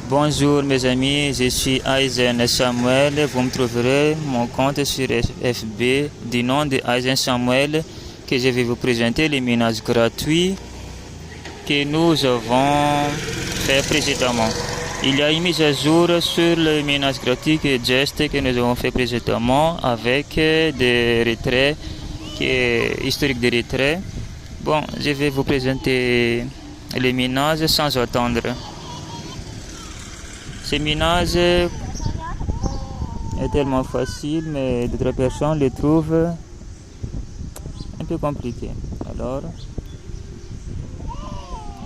Bonjour mes amis, je suis Aizen Samuel. Vous me trouverez mon compte sur FB du nom de Aizen Samuel que je vais vous présenter les ménages gratuits que nous avons fait précédemment. Il y a une mise à jour sur le ménage gratuit que Just que nous avons fait précédemment avec des retraits, historique des retraits. Bon, je vais vous présenter les ménages sans attendre. Ces ménages est tellement facile, mais d'autres personnes les trouvent un peu compliqués. Alors,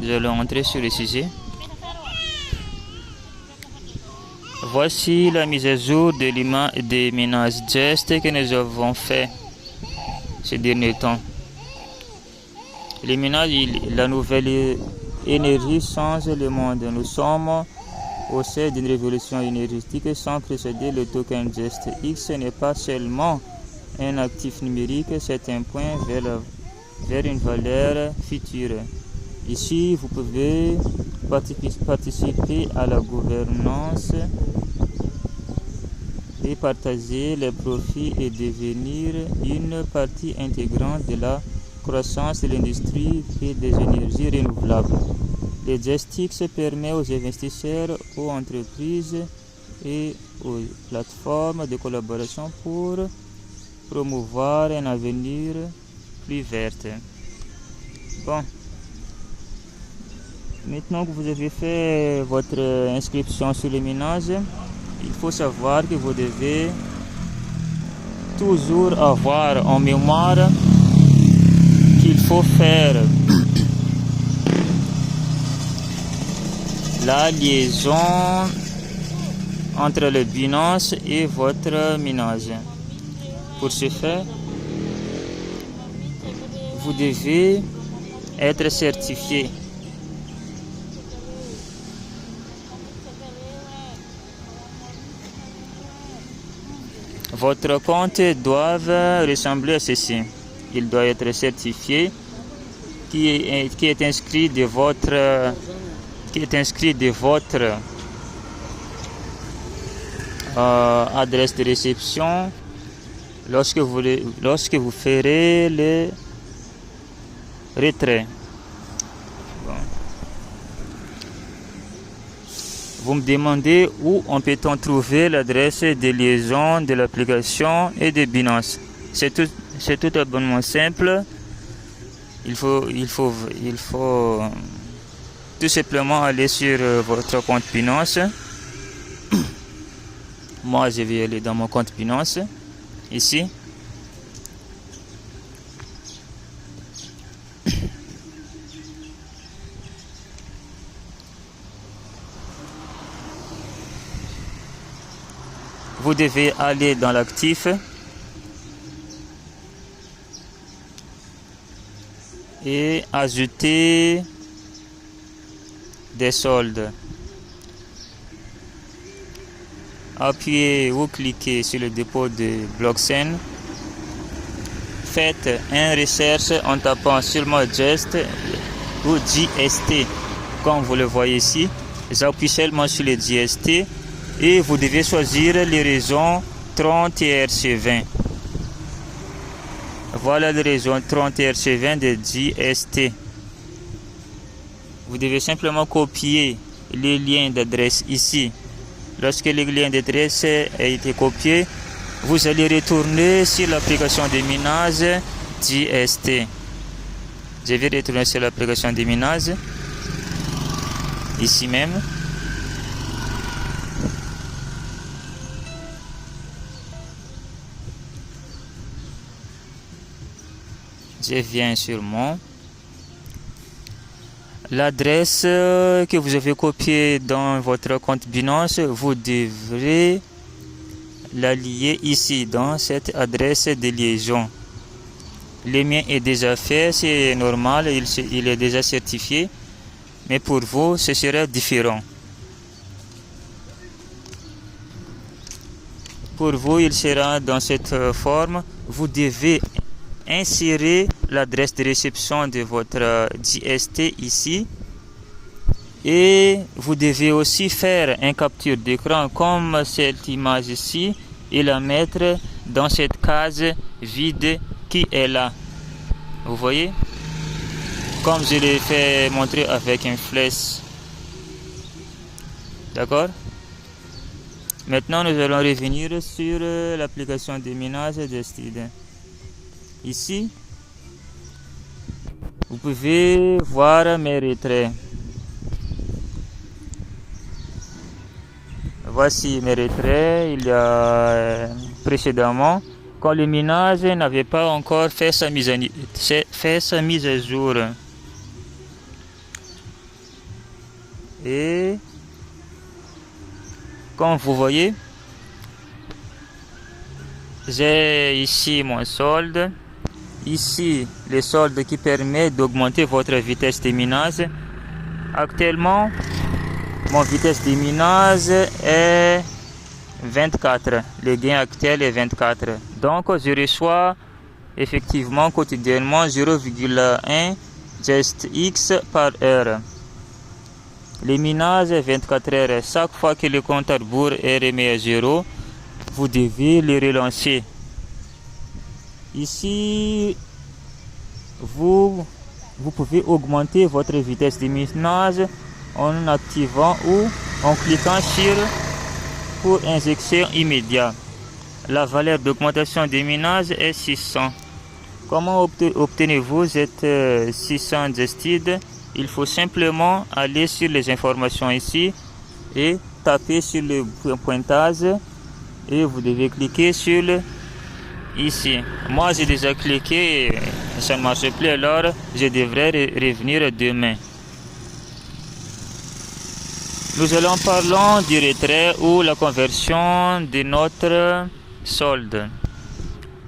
je vais entrer sur le sujet. Voici la mise à jour des ménages Just que nous avons fait ces derniers temps. Les ménages, la nouvelle énergie change le monde. Nous sommes au sein d'une révolution énergétique sans précéder. Le token Just X n'est pas seulement un actif numérique, c'est un point vers une valeur future. Ici, vous pouvez participer à la gouvernance et partager les profits et devenir une partie intégrante de la croissance de l'industrie et des énergies renouvelables. Le JustX permet aux investisseurs, aux entreprises et aux plateformes de collaboration pour promouvoir un avenir plus vert. Bon, maintenant que vous avez fait votre inscription sur les ménages, il faut savoir que vous devez toujours avoir en mémoire qu'il faut faire la liaison entre le Binance et votre ménage. Pour ce faire, vous devez être certifié. Votre compte doit ressembler à ceci. Il doit être certifié, qui est inscrit de votre adresse de réception lorsque vous ferez le retrait. Bon. Vous me demandez où on peut-on trouver l'adresse de liaison de l'application et de Binance. C'est tout abonnement simple. Il faut tout simplement aller sur votre compte Binance. Moi, je vais aller dans mon compte Binance. Ici. Vous devez aller dans l'actif. Et ajouter des soldes. Appuyez ou cliquez sur le dépôt de blockchain. Faites une recherche en tapant seulement Just ou JST. Comme vous le voyez ici, j'appuie seulement sur le JST et vous devez choisir les raisons 30 ERC20. Voilà les raisons 30 ERC20 de JST. Vous devez simplement copier les liens d'adresse ici. Lorsque le lien d'adresse a été copié, vous allez retourner sur l'application de ménage JST. Je vais retourner sur l'application de ménage, ici même. Je viens sur l'adresse que vous avez copiée dans votre compte Binance, vous devrez la lier ici dans cette adresse de liaison. Le mien est déjà fait, c'est normal, il est déjà certifié, mais pour vous, ce sera différent. Pour vous, il sera dans cette forme. Vous devez insérer l'adresse de réception de votre JST ici Et vous devez aussi faire une capture d'écran comme cette image ici et la mettre dans cette case vide qui est là. Vous voyez? Comme je l'ai fait montrer avec une flèche. D'accord? Maintenant, nous allons revenir sur l'application de minage Jested. Ici, vous pouvez voir mes retraits. Voici mes retraits. Il y a précédemment, quand le minage n'avait pas encore fait sa mise à jour. Et comme vous voyez, j'ai ici mon solde. Ici, le solde qui permet d'augmenter votre vitesse de minage. Actuellement, mon vitesse de minage est 24. Le gain actuel est 24. Donc, je reçois effectivement quotidiennement 0,1 geste X par heure. Le minage est 24 heures. Chaque fois que le compte à rebours est remis à 0, vous devez le relancer. Ici, vous pouvez augmenter votre vitesse de minage en activant ou en cliquant sur pour injection immédiate. La valeur d'augmentation de minage est 600. Comment obtenez-vous cette 600 Jested? Il faut simplement aller sur les informations ici et taper sur le pointage et vous devez cliquer sur le ici. Moi j'ai déjà cliqué et ça ne marche plus, alors je devrais revenir demain. Nous allons parler du retrait ou la conversion de notre solde.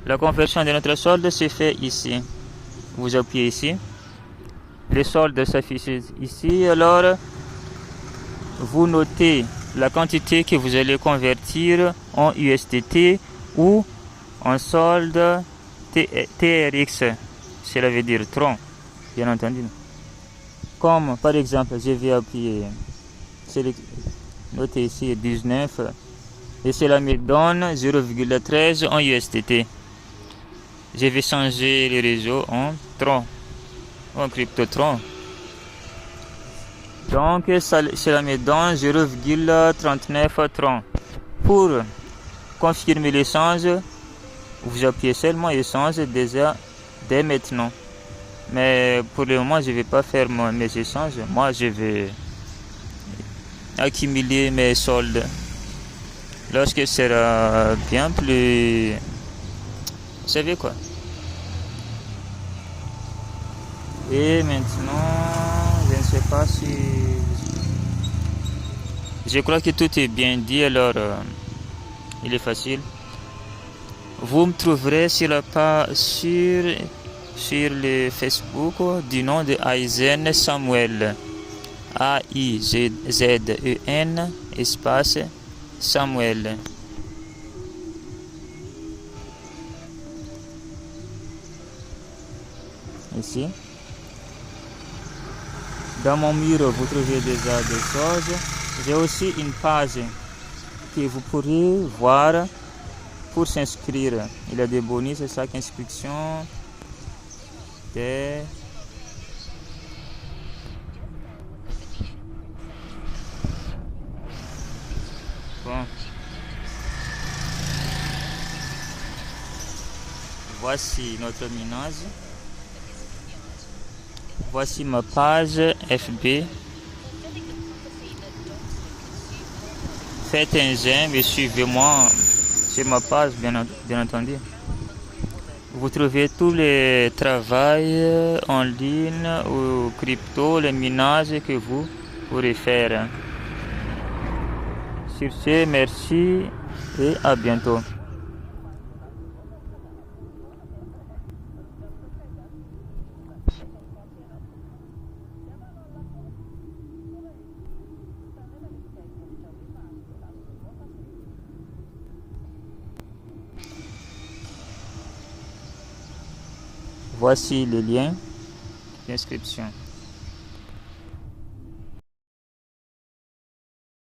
La conversion de notre solde se fait ici. Vous appuyez ici. Le solde s'affiche ici. Alors, vous notez la quantité que vous allez convertir en USDT ou en solde TRX. Cela veut dire Tron, bien entendu. Comme par exemple, je vais appuyer, notez ici 19 et cela me donne 0,13 en USDT. Je vais changer le réseau en Tron, en CryptoTron. Donc cela me donne 0,39 Tron. Pour confirmer l'échange, vous appuyez seulement échange déjà dès maintenant. Mais pour le moment, je ne vais pas faire mes échanges. Moi, je vais accumuler mes soldes. Lorsque ce sera bien plus... Vous savez quoi? Et maintenant, je ne sais pas si... Je crois que tout est bien dit, alors il est facile. Vous me trouverez sur la page sur le Facebook du nom de Aizen Samuel. A-I-Z-E-N espace Samuel. Ici. Dans mon mur, vous trouvez déjà des choses. J'ai aussi une page que vous pourrez voir pour s'inscrire. Il y a des bonus à chaque inscription. Bon. Voici notre minage. Voici ma page FB. Faites un j'aime et suivez-moi sur ma page, bien entendu. Vous trouvez tous les travaux en ligne ou crypto, les minages que vous pourrez faire. Sur ce, merci et à bientôt. Voici le lien d'inscription.